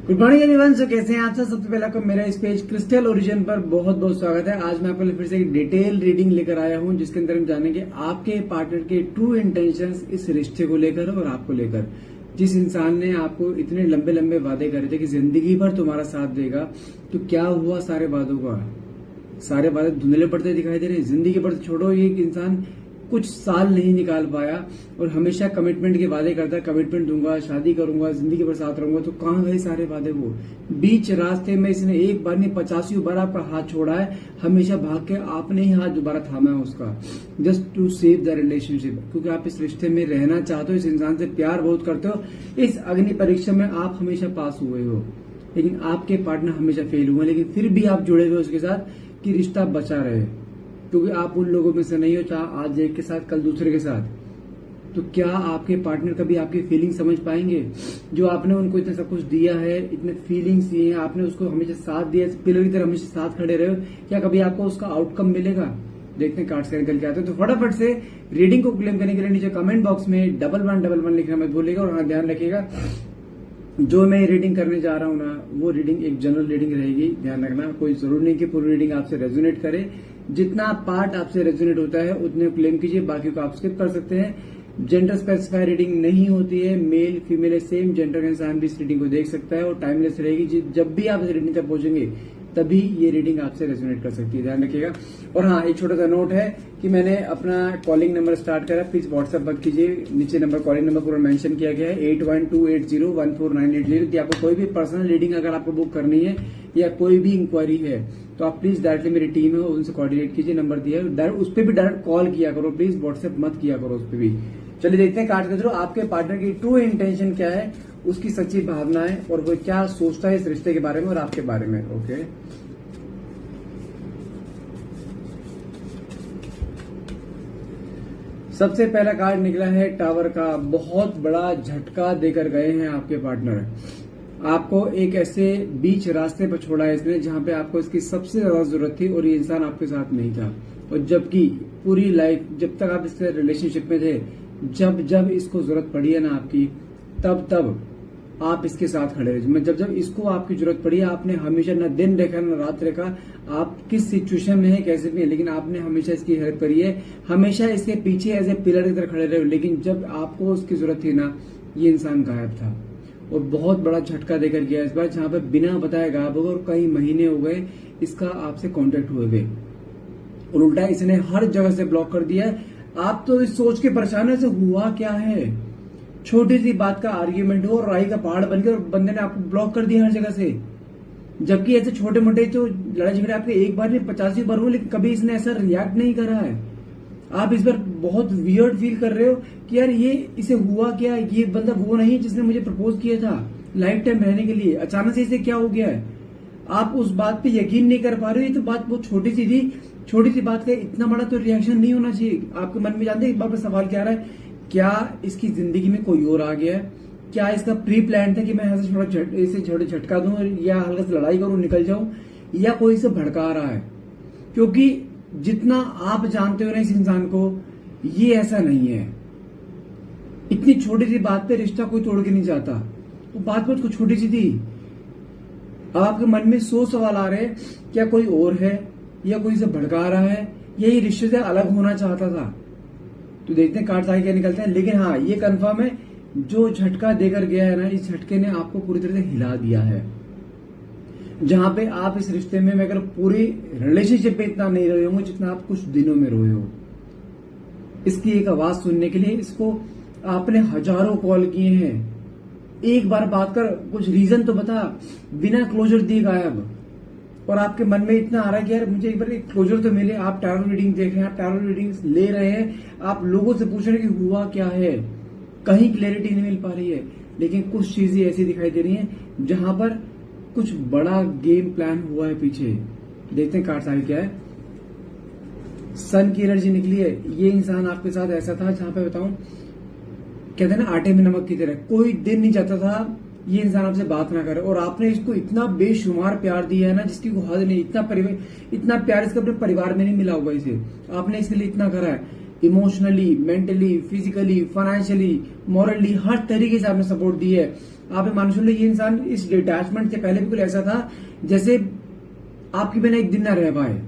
Good morning everyone. सो कैसे हैं आप सब? सबसे पहले आपको मेरा इस पेज क्रिस्टल ओरिजिन पर बहुत बहुत स्वागत है। आज मैं आपके लिए फिर से एक डिटेल रीडिंग लेकर आया हूं, जिसके अंदर हम जानेंगे आपके पार्टनर के ट्रू इंटेंशंस इस रिश्ते को लेकर और आपको लेकर। जिस इंसान ने आपको इतने लंबे लंबे वादे करे थे कि जिंदगी भर तुम्हारा साथ देगा, तो क्या हुआ सारे वादों का? सारे वादे धुंधले पड़ते दिखाई दे रहे हैं। जिंदगी भर छोड़ो, ये इंसान कुछ साल नहीं निकाल पाया और हमेशा कमिटमेंट के वादे करता है, कमिटमेंट दूंगा, शादी करूंगा, जिंदगी भर साथ रहूंगा। तो कहां गए सारे वादे? वो बीच रास्ते में इसने एक बार नहीं 85 बार आपका हाथ छोड़ा है। हमेशा भाग के आपने ही हाथ दोबारा थामा है उसका, just to save the relationship. क्योंकि आप इस रिश्ते में रहना चाहते हो, इस इंसान से प्यार बहुत करते हो। इस अग्नि परीक्षा में आप हमेशा पास हुए हो, लेकिन आपके पार्टनर हमेशा फेल हुए। लेकिन फिर भी आप जुड़े हुए उसके साथ कि रिश्ता बचा रहे, क्योंकि आप उन लोगों में से नहीं हो, चाहे आज एक के साथ कल दूसरे के साथ। तो क्या आपके पार्टनर कभी आपकी फीलिंग समझ पाएंगे? जो आपने उनको इतना सब कुछ दिया है, इतने फीलिंग्स दिए हैं, आपने उसको हमेशा साथ दिया, पिलर की तरह हमेशा साथ खड़े रहे हो, क्या कभी आपको उसका आउटकम मिलेगा? देखते हैं कार्ड्स निकल के आते हैं। तो फटाफट से रीडिंग को क्लेम करने के लिए नीचे कमेंट बॉक्स में 1111 लिखना मत भूलिएगा। और हाँ, ध्यान रखिएगा, जो मैं रीडिंग करने जा रहा हूँ ना, वो रीडिंग एक जनरल रीडिंग रहेगी। ध्यान रखना, कोई जरूर नहीं कि पूरी रीडिंग आपसे रेजोनेट करे। जितना पार्ट आपसे रेजोनेट होता है उतने क्लेम कीजिए, बाकी को आप स्किप कर सकते हैं। जेंडर स्पेसिफाई रीडिंग नहीं होती है, मेल फीमेल है, सेम जेंडर का इंसान भी इस रीडिंग को देख सकता है और टाइमलेस रहेगी। जब भी आप इस रीडिंग तक पहुंचेंगे तभी ये रीडिंग आपसे रेजोनेट कर सकती है, ध्यान रखिएगा। और हाँ, एक छोटा सा नोट है कि मैंने अपना कॉलिंग नंबर स्टार्ट करा, प्लीज व्हाट्सएप मत कीजिए। नीचे नंबर, कॉलिंग नंबर पूरा मेंशन किया गया है 8128014980। यदि आपको कोई भी पर्सनल रीडिंग अगर आपको बुक करनी है या कोई भी इंक्वायरी है, तो आप प्लीज डायरेक्टली मेरी टीम है उनसे कोऑर्डिनेट कीजिए। नंबर दिया है, उस पर भी डायरेक्ट कॉल किया करो, प्लीज व्हाट्सएप मत किया करो उस पर भी। चलिए देखते हैं कार्ड के थ्रू आपके पार्टनर की ट्रू इंटेंशन क्या है, उसकी सच्ची भावनाएं, और वो क्या सोचता है इस रिश्ते के बारे में और आपके बारे में। ओके, सबसे पहला कार्ड निकला है टावर का। बहुत बड़ा झटका देकर गए हैं आपके पार्टनर। आपको एक ऐसे बीच रास्ते पर छोड़ा है इसने, जहां पे आपको इसकी सबसे ज्यादा जरूरत थी और ये इंसान आपके साथ नहीं था। और जबकि पूरी लाइफ जब तक आप इससे रिलेशनशिप में थे, जब जब इसको जरूरत पड़ी है ना आपकी, तब तब आप इसके साथ खड़े रहे। जब जब इसको आपकी जरूरत पड़ी, आपने हमेशा न दिन देखा न रात देखा, आप किस सिचुएशन में है, कैसे भी है, लेकिन आपने हमेशा इसकी हेल्प करी है, हमेशा इसके पीछे एज ए पिलर की तरह खड़े रहे। लेकिन जब आपको उसकी जरूरत थी ना, ये इंसान गायब था और बहुत बड़ा झटका देकर गया इस बार, जहां पर बिना बताए गायब हो गए और कई महीने हो गए इसका आपसे कॉन्टेक्ट हुए हुए, और उल्टा इसने हर जगह से ब्लॉक कर दिया। आप तो इस सोच के परेशान है, हुआ क्या है, छोटी सी बात का आर्ग्यूमेंट हो और राई का पहाड़ बन गया और बंदे ने आपको ब्लॉक कर दिया हर जगह से। जबकि ऐसे छोटे मोटे जो लड़ाई झगड़े आपके एक बार नहीं 85 बार हुए, लेकिन कभी इसने ऐसा रिएक्ट नहीं करा है। आप इस बार बहुत वियर्ड फील कर रहे हो कि यार ये इसे हुआ क्या, ये बंदा वो नहीं जिसने मुझे प्रपोज किया था लाइफ टाइम रहने के लिए, अचानक से इसे क्या हो गया है। आप उस बात पे यकीन नहीं कर पा रहे हो। ये तो बात बहुत छोटी सी थी, छोटी सी बात का इतना बड़ा तो रिएक्शन नहीं होना चाहिए। आपके मन में जानते हैं एक बार सवाल क्या आ रहा है, क्या इसकी जिंदगी में कोई और आ गया है? क्या इसका प्री प्लान था कि मैं ऐसे थोड़ा झटका दूं या हल्का से लड़ाई करूं, निकल जाऊं, या कोई इसे भड़का रहा है? क्योंकि जितना आप जानते हो ना इस इंसान को, ये ऐसा नहीं है। इतनी छोटी सी बात पे रिश्ता कोई तोड़ के नहीं जाता। वो बात बहुत छोटी सी थी। अब आपके मन में 100 सवाल आ रहे हैं, क्या कोई और है या कोई इसे भड़का रहा है, यही रिश्ते से अलग होना चाहता था? तो देखते हैं कार्ड्स आगे क्या निकलते हैं। लेकिन हाँ, ये कंफर्म है, जो झटका देकर गया है ना, इस झटके ने आपको पूरी तरह से हिला दिया है। जहां पे आप इस रिश्ते में, अगर पूरी रिलेशनशिप में इतना नहीं रहे होंगे जितना आप कुछ दिनों में रोए हो। इसकी एक आवाज सुनने के लिए इसको आपने हजारों कॉल किए हैं। एक बार बात कर, कुछ रीजन तो बता, बिना क्लोजर दिए गायब। और आपके मन में इतना आ रहा है कि यार मुझे एक बार एक क्लोजर तो मिले। आप टैरो रीडिंग देख रहे हैं, आप टैरो रीडिंग्स ले रहे हैं, आप लोगों से पूछ रहे हैं कि हुआ क्या है, कहीं क्लैरिटी नहीं मिल पा रही है। लेकिन कुछ चीजें ऐसी दिखाई दे रही हैं जहां पर कुछ बड़ा गेम प्लान हुआ है पीछे। देखते हैं कार्ड्स आगे क्या है। सन की एनर्जी निकली है। ये इंसान आपके साथ ऐसा था जहां पे बताऊं, कहते हैं ना आटे में नमक की तरह, कोई दिन नहीं जाता था ये इंसान आपसे बात ना करे। और आपने इसको इतना बेशुमार प्यार दिया है ना, जिसकी कोई हद नहीं। इतना प्यार इसके अपने परिवार में नहीं मिला होगा इसे, आपने इसके लिए इतना करा है। Emotionally, mentally, physically, financially, morally, हर तरीके से आपने सपोर्ट दी है। आप मान लो ये इंसान इस डिटैचमेंट से पहले बिल्कुल ऐसा था जैसे आपके बिना एक दिन ना रह पाए।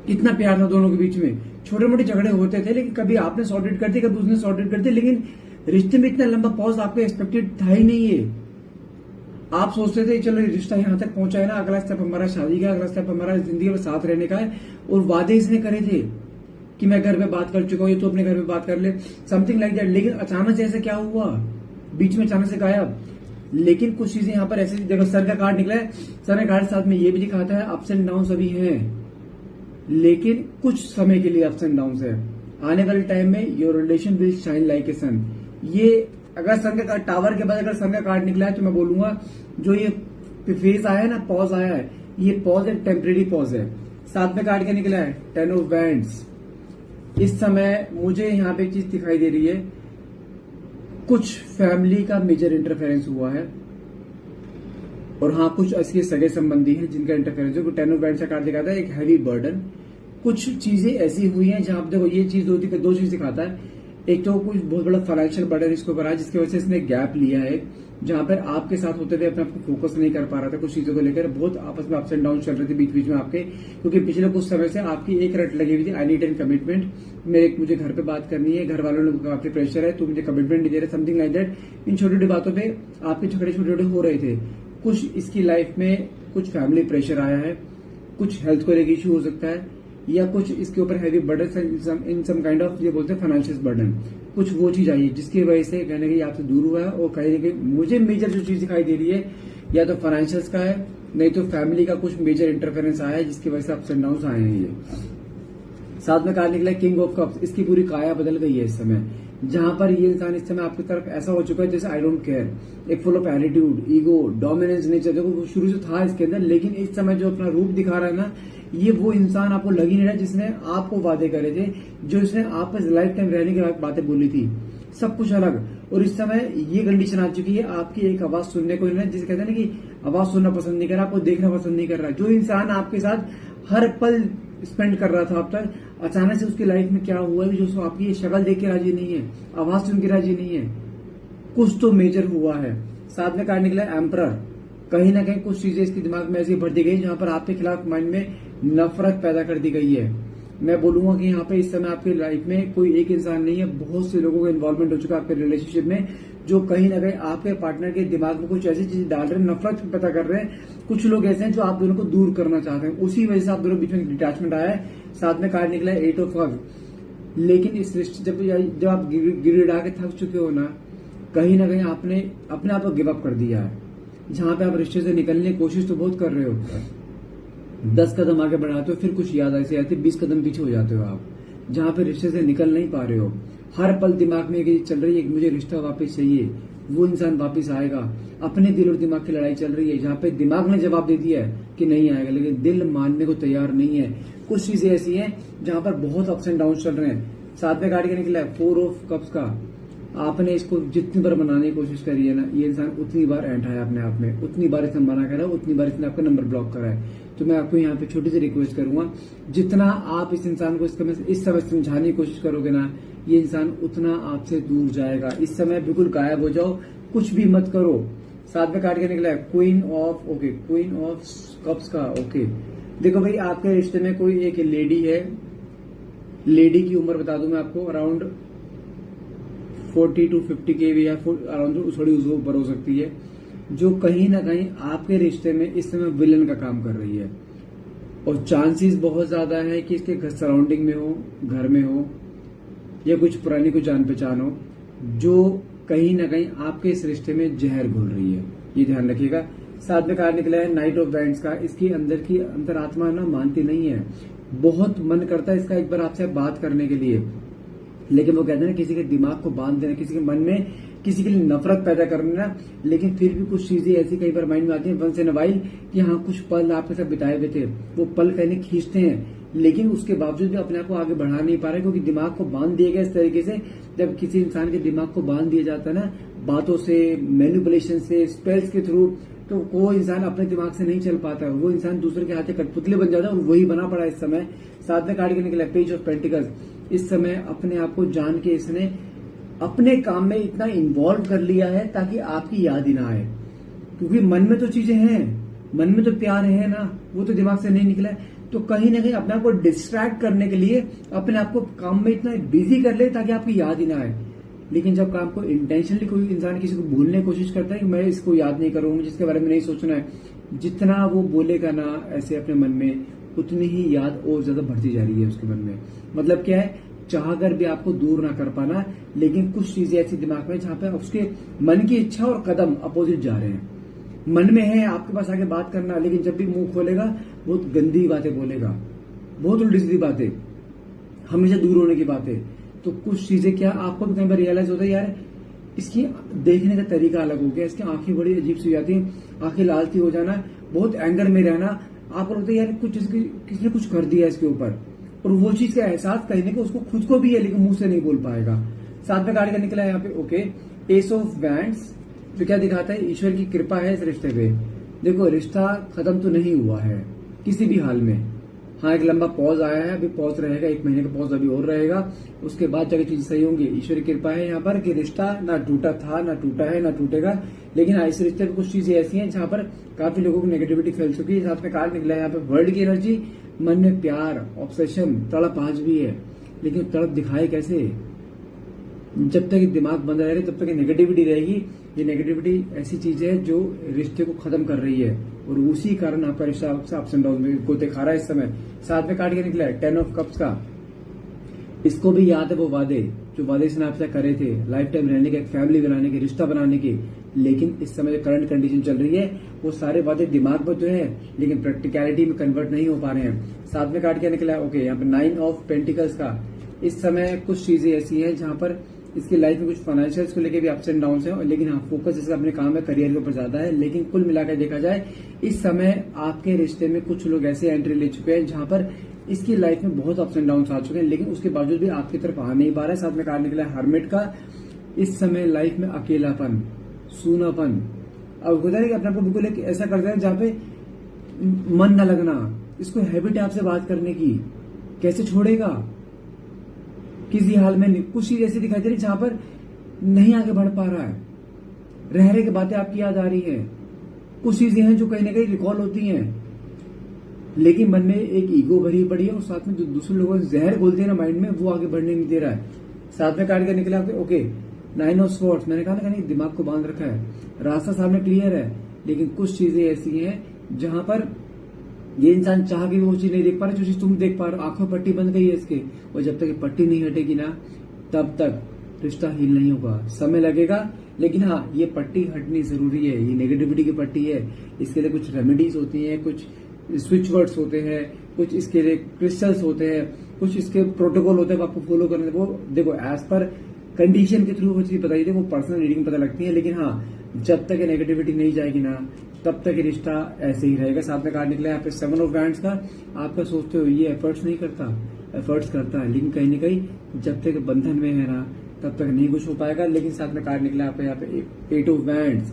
इतना प्यार था दोनों के बीच में। छोटे मोटे झगड़े होते थे लेकिन कभी आपने सॉर्टेड कर दिया, कभी उसने सॉर्टेड कर दिया, लेकिन रिश्ते में इतना लंबा पॉज आपको एक्सपेक्टेड था ही नहीं है। आप सोचते थे चलो रिश्ता यहां तक पहुंचा है ना, अगला स्टेप हमारा शादी का, अगला स्टेप हमारा जिंदगी में साथ रहने का है। और वादे इसने करे थे कि मैं घर पे बात कर चुका हूं, तो अपने घर पे बात कर ले, समथिंग लाइक दैट। लेकिन अचानक से ऐसा क्या हुआ, बीच में अचानक से गायब। लेकिन कुछ चीजें यहाँ पर ऐसे, देखो सन का कार्ड निकला है, सन का कार्ड साथ में ये भी दिखाता है अप्स एंड डाउन अभी हैं, लेकिन कुछ समय के लिए अप्स एंड डाउन है। आने वाले टाइम में your relation will shine like a sun. ये अगर सन का कार्ड, टावर के बाद अगर सन का कार्ड निकला है तो मैं बोलूंगा जो ये फेज आया है ना, पॉज आया है, ये पॉज एक टेम्परेरी पॉज है। साथ में कार्ड क्या निकला है, 10 ऑफ वैंड्स। इस समय मुझे यहाँ पे एक चीज दिखाई दे रही है, कुछ फैमिली का मेजर इंटरफेरेंस हुआ है, और हाँ कुछ इसके सगे संबंधी हैं जिनका इंटरफेरेंस है। 10 ऑफ वैंड्स का कार्ड दिखाता है एक हैवी बर्डन। कुछ चीजें ऐसी हुई हैं जहां देखो ये चीज दो चीज दिखाता है। एक तो कुछ बहुत बड़ा फाइनेंशियल बर्डन इसके ऊपर आया जिसकी वजह से इसने गैप लिया है, जहां पर आपके साथ होते थे अपने आप को फोकस नहीं कर पा रहा था, कुछ चीजों को लेकर बहुत आपस में अप्स एंड डाउन चल रहे थे बीच बीच में आपके, क्योंकि पिछले कुछ समय से आपकी एक रट लगी हुई थी, आई नीड एन कमिटमेंट, मुझे घर पे बात करनी है, घर वालों ने काफी प्रेशर है, तो मुझे कमिटमेंट नहीं दे रहे, समथिंग लाइक दैट। इन छोटी छोटी बातों पे आपके झगड़े छोटे छोटे हो रहे थे। कुछ इसकी लाइफ में कुछ फैमिली प्रेशर आया है, कुछ हेल्थ को लेकर इश्यू हो सकता है, या कुछ इसके ऊपर heavy burden in some kind of, ये बोलते हैं फाइनेंशियल बर्डन, कुछ वो चीज आई है जिसकी वजह से कहीं ना कहीं आपसे दूर हुआ है। और कहीं ना कहीं मुझे मेजर जो चीज दिखाई दे रही है या तो फाइनेंशियल्स का है, नहीं तो फैमिली का कुछ मेजर इंटरफेरेंस आया है जिसकी वजह से अप्स एंड डाउन आए हैं। ये साथ में कार्ड निकला है किंग ऑफ कप्स। इसकी पूरी काया बदल गई है इस समय, जहां पर ये इंसान इस समय आपकी तरफ ऐसा हो चुका है जैसे आई डोंट केयर, एक full of attitude, ego, dominance nature, देखो शुरू से था इसके अंदर, लेकिन इस समय जो अपना रूप दिखा रहा है ना, ये वो इंसान आपको लग ही नहीं रहा जिसने आपको वादे करे थे, जो इसने आपस लाइफ टाइम रहने की बातें बोली थी, सब कुछ अलग। और इस समय ये कंडीशन आ चुकी है, आपकी एक आवाज सुनने को नहीं, जिसे कहते हैं ना कि आवाज सुनना पसंद नहीं कर रहा, आपको देखना पसंद नहीं कर रहा। जो इंसान आपके साथ हर पल स्पेंड कर रहा था अब तक, अचानक से उसकी लाइफ में क्या हुआ है जो आपकी शक्ल देख के राजी नहीं है, आवाज सुन के राजी नहीं है, कुछ तो मेजर हुआ है। साथ में कार्ड निकला है एम्परर। कहीं ना कहीं कुछ चीजें इसके दिमाग में ऐसी भर दी गई जहां पर आपके खिलाफ माइंड में नफरत पैदा कर दी गई है। मैं बोलूंगा कि यहाँ पे इस समय आपकी लाइफ में कोई एक इंसान नहीं है, बहुत से लोगों का इन्वॉल्वमेंट हो चुका है आपके रिलेशनशिप में, जो कहीं ना कहीं आपके पार्टनर के दिमाग में कुछ ऐसी चीजें डाल रहे हैं, नफरत पैदा कर रहे हैं। कुछ लोग ऐसे हैं जो आप दोनों को दूर करना चाहते हैं, उसी वजह से आप दोनों बीच में डिटैचमेंट आया है। साथ में कार्ड निकला है 8 ऑफ कप्स। लेकिन इस रिश्ते जब आप गिड़गिड़ा के थक चुके हो ना, कहीं ना कहीं आपने अपने आप को गिव अप कर दिया है। जहां पे आप रिश्ते से निकलने की कोशिश तो बहुत कर रहे हो, 10 कदम आगे बढ़ाते हो, फिर कुछ याद ऐसी आती है 20 कदम पीछे हो जाते हो आप, जहां पे रिश्ते से निकल नहीं पा रहे हो। हर पल दिमाग में एक चल रही है कि मुझे रिश्ता वापस चाहिए, वो इंसान वापस आएगा। अपने दिल और दिमाग की लड़ाई चल रही है, जहां पे दिमाग ने जवाब दे दिया है कि नहीं आएगा, लेकिन दिल मानने को तैयार नहीं है। कुछ चीजें ऐसी हैं जहां पर बहुत अप्स एंड डाउन चल रहे हैं। साथ में कार्ड क्या निकला है 4 ऑफ कप्स का। आपने इसको जितनी बार बनाने की कोशिश करी है ना, ये इंसान उतनी बार एंटा है अपने आप में, उतनी बार इसने मना करा, उतनी बार इसने आपका नंबर ब्लॉक करा है। तो मैं आपको यहाँ पे छोटी सी रिक्वेस्ट करूंगा, जितना आप इस इंसान को इस समय समझाने की कोशिश करोगे ना, ये इंसान उतना आपसे दूर जाएगा। इस समय बिल्कुल गायब हो जाओ, कुछ भी मत करो। साथ में कार्ड क्या निकला है क्वीन ऑफ कप्स का। ओके, देखो भाई आपके रिश्ते में कोई एक लेडी है, लेडी की उम्र बता दूं मैं आपको, अराउंड 40 to 50 के या अराउंड थोड़ी ऊपर हो सकती है, जो कहीं ना कहीं आपके रिश्ते में इस समय विलन का काम कर रही है। और चांसेस बहुत ज्यादा है कि इसके सराउंडिंग में हो, घर में हो, या कुछ पुरानी कोई जान पहचान हो, जो कहीं ना कहीं आपके इस रिश्ते में जहर घोल रही है, ये ध्यान रखिएगा। साथ में कार्ड निकला है नाइट ऑफ वैंड्स का। इसकी अंदर की अंतरात्मा ना मानती नहीं है, बहुत मन करता है इसका एक बार आपसे बात करने के लिए, लेकिन वो कहते हैं ना किसी के दिमाग को बांध देना, किसी के मन में किसी के लिए नफरत पैदा करना। लेकिन फिर भी कुछ चीजें ऐसी कई बार माइंड में आती है वंस इन अ वाइल कि हाँ कुछ पल आपके साथ बिताए हुए थे, वो पल कहने खींचते हैं, लेकिन उसके बावजूद भी अपने आप को आगे बढ़ा नहीं पा रहे, क्योंकि दिमाग को बांध दिया गया इस तरीके से। जब किसी इंसान के दिमाग को बांध दिया जाता है ना, बातों से, मैनिपुलेशन से, स्पेल्स के थ्रू, तो वो इंसान अपने दिमाग से नहीं चल पाता है, वो इंसान दूसरे के हाथ से कठपुतली बन जाता है, और वही बना पड़ा है इस समय। साथ में कार्ड के निकला पेज ऑफ पेंटिकल्स। इस समय अपने आप को जान के इसने अपने काम में इतना इन्वॉल्व कर लिया है ताकि आपकी याद ही ना आए, क्योंकि मन में तो चीजें हैं, मन में तो प्यार है ना, वो तो दिमाग से नहीं निकला है। तो कहीं ना कहीं अपने आप को डिस्ट्रैक्ट करने के लिए अपने आप को काम में इतना बिजी कर ले ताकि आपकी याद ही ना आए। लेकिन जब काम को इंटेंशनली कोई इंसान किसी को भूलने की कोशिश करता है कि मैं इसको याद नहीं करूंगा, मुझे इसके बारे में नहीं सोचना है, जितना वो बोलेगा ना ऐसे अपने मन में, उतनी ही याद और ज्यादा बढ़ती जा रही है उसके मन में। मतलब क्या है, चाहकर भी आपको दूर ना कर पाना, लेकिन कुछ चीजें ऐसी दिमाग में जहां पे उसके मन की इच्छा और कदम अपोजिट जा रहे हैं। मन में है आपके पास आगे बात करना, लेकिन जब भी मुंह खोलेगा बहुत गंदी बातें बोलेगा, बहुत उल्टी सीधी बातें, हमेशा दूर होने की बातें। तो कुछ चीजें क्या आपको भी कई बार रियलाइज होता है, यार इसकी देखने का तरीका अलग हो गया, इसकी आंखें बड़ी अजीब सी हो जाती हैं, आंखें लालती हो जाना, बहुत एंगर में रहना, आपको लगता है यार कुछ किसने कुछ कर दिया इसके ऊपर। और वो चीज का एहसास कहने को उसको खुद को भी है, लेकिन मुंह से नहीं बोल पाएगा। साथ में कार्ड का निकला है यहाँ पे ओके, एस ऑफ वैंड्स, जो क्या दिखाता है, ईश्वर की कृपा है इस रिश्ते पे। देखो रिश्ता खत्म तो नहीं हुआ है किसी भी हाल में, हाँ एक लंबा पॉज आया है, अभी पॉज रहेगा, 1 महीने का पॉज अभी और रहेगा, उसके बाद जाके चीजें सही होंगी। ईश्वर की कृपा है यहाँ पर कि रिश्ता ना टूटा था, ना टूटा है, ना टूटेगा। लेकिन इस रिश्ते में कुछ चीजें ऐसी हैं जहां पर काफी लोगों को नेगेटिविटी फैल चुकी है। साथ में कार्ड निकला है यहाँ पे वर्ल्ड की एनर्जी, मन में प्यार, ऑब्सेशन, तड़प आज भी है, लेकिन तड़प दिखाए कैसे? जब तक दिमाग बंद रहेगा तब तक नेगेटिविटी रहेगी। ये नेगेटिविटी ऐसी चीज है जो रिश्ते को खत्म कर रही है, और उसी कारण आपका रिश्ता अप्स एंड डाउन में को दिखा रहा है इस समय। साथ में कार्ड क्या निकला है, 10 ऑफ कप्स का। इसको भी याद है वो वादे जो वादे इसने आपसे करे थे, लाइफ टाइम रहने के, फैमिली बनाने के, रिश्ता बनाने के। लेकिन इस समय जो करंट कंडीशन चल रही है वो सारे वादे दिमाग में तो है, लेकिन प्रैक्टिकलिटी में कन्वर्ट नहीं हो पा रहे हैं। साथ में कार्ड क्या निकला है ओके, यहाँ पे 9 ऑफ पेंटिकल्स का। इस समय कुछ चीजें ऐसी हैं जहां पर इसकी लाइफ में कुछ फाइनेंशियल्स को लेके भी अप्स एंड डाउन है, लेकिन हाँ फोकस इसका अपने काम में, करियर के ऊपर ज्यादा है। लेकिन कुल मिलाकर देखा जाए इस समय आपके रिश्ते में कुछ लोग ऐसे एंट्री ले चुके हैं जहां पर इसकी लाइफ में बहुत अप्स एंड डाउन आ चुके हैं, लेकिन उसके बावजूद भी आपकी तरफ आ नहीं पा रहा है। साथ में कार्ड निकला है हर्मिट का। इस समय लाइफ में अकेलापन, सूनापन, अब होता है कि अपने आप को बिल्कुल एक ऐसा करता है जहां पे मन न लगना, इसको हैबिट है आपसे बात करने की, कैसे छोड़ेगा? किसी हाल में नहीं। कुछ चीज ऐसी दिखाई दे रही जहां पर नहीं आगे बढ़ पा रहा है, रह रहे की बातें आपकी याद आ रही है, कुछ चीजें हैं जो कहीं ना कहीं रिकॉल होती हैं, लेकिन मन में एक ईगो भरी पड़ी है, और साथ में जो दूसरे लोगों से जहर बोलते हैं ना माइंड में, वो आगे बढ़ने नहीं दे रहा है। साथ में कार्ड का निकला ओके 9 ऑफ स्वॉर्ड्स। मैंने कहा ना नहीं, दिमाग को बांध रखा है, रास्ता सामने क्लियर है, लेकिन कुछ चीजें ऐसी हैं जहां पर ये इंसान चाह के वो चीज नहीं देख पा रहा जो चीज तुम देख पा रहे हो। आंखों पट्टी बंद गई है इसके, और जब तक ये पट्टी नहीं हटेगी ना तब तक रिश्ता हील नहीं होगा, समय लगेगा। लेकिन हाँ ये पट्टी हटनी जरूरी है, ये नेगेटिविटी की पट्टी है, इसके लिए कुछ रेमेडीज होती हैं, कुछ स्विच वर्ड्स होते हैं, कुछ इसके लिए क्रिस्टल्स होते हैं, कुछ इसके प्रोटोकॉल होते हैं आपको फॉलो करने। वो देखो एज पर कंडीशन के थ्रू वो चीज बताई थी, वो पर्सनल रीडिंग पता लगती है। लेकिन हाँ जब तक ये नेगेटिविटी नहीं जाएगी ना तब तक ये रिश्ता ऐसे ही रहेगा। साथ में कार्ड निकला है यहाँ पे 7 ऑफ वैंड्स का। आपका सोचते हो ये एफर्ट्स नहीं करता, एफर्ट्स करता है, लेकिन कहीं ना कहीं जब तक बंधन में है ना तब तक नहीं कुछ हो पाएगा। लेकिन साथ में कार्ड निकला है यहाँ पे 8 ऑफ वैंड्स।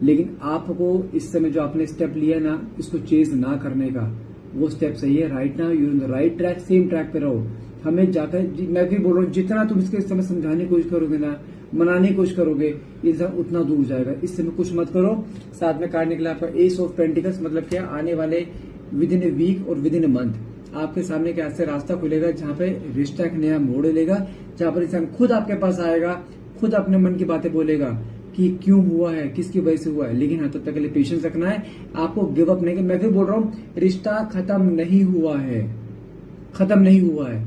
लेकिन आपको इस समय जो आपने स्टेप लिया ना इसको चेज ना करने का, वो स्टेप सही है। Right now you in the right track, same track पे रहो। हमें जाकर, मैं भी बोल रहा हूँ, जितना तुम इसके समय समझाने की कोशिश करोगे ना, मनाने की कोशिश करोगे, इंसान उतना दूर जाएगा। इस समय कुछ मत करो। साथ में कार्ड निकला आपका एस ऑफ पेंटिकल्स। मतलब क्या, आने वाले विद इन ए वीक और विद इन ए मंथ आपके सामने क्या ऐसे रास्ता खुलेगा जहां पे रिश्ता एक नया मोड़ लेगा, जहां पर इंसान खुद आपके पास आएगा, खुद अपने मन की बातें बोलेगा कि क्यों हुआ है, किसकी वजह से हुआ है। लेकिन हाँ तब तक के लिए पेशेंस रखना है, आपको गिव अप नहीं। मैं भी बोल रहा हूँ रिश्ता खत्म नहीं हुआ है, खत्म नहीं हुआ है,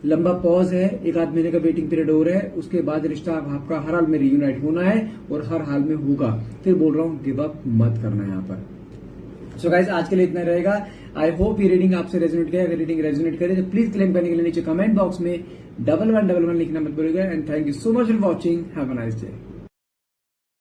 लंबा पॉज है, 1 आध महीने का वेटिंग पीरियड हो रहा है, उसके बाद रिश्ता आपका हर हाल में रीयूनाइट होना है और हर हाल में होगा। फिर बोल रहा हूँ गिव अप मत करना यहाँ पर। सो गाइस आज के लिए इतना रहेगा। आई होप ये रीडिंग आपसे रेजोनेट करे। अगर रीडिंग रेजोनेट करे तो प्लीज क्लेम करने के लिए नीचे कमेंट बॉक्स में 1111 लिखना मत भूलिएगा। And thank you so much for watching. Have a nice day.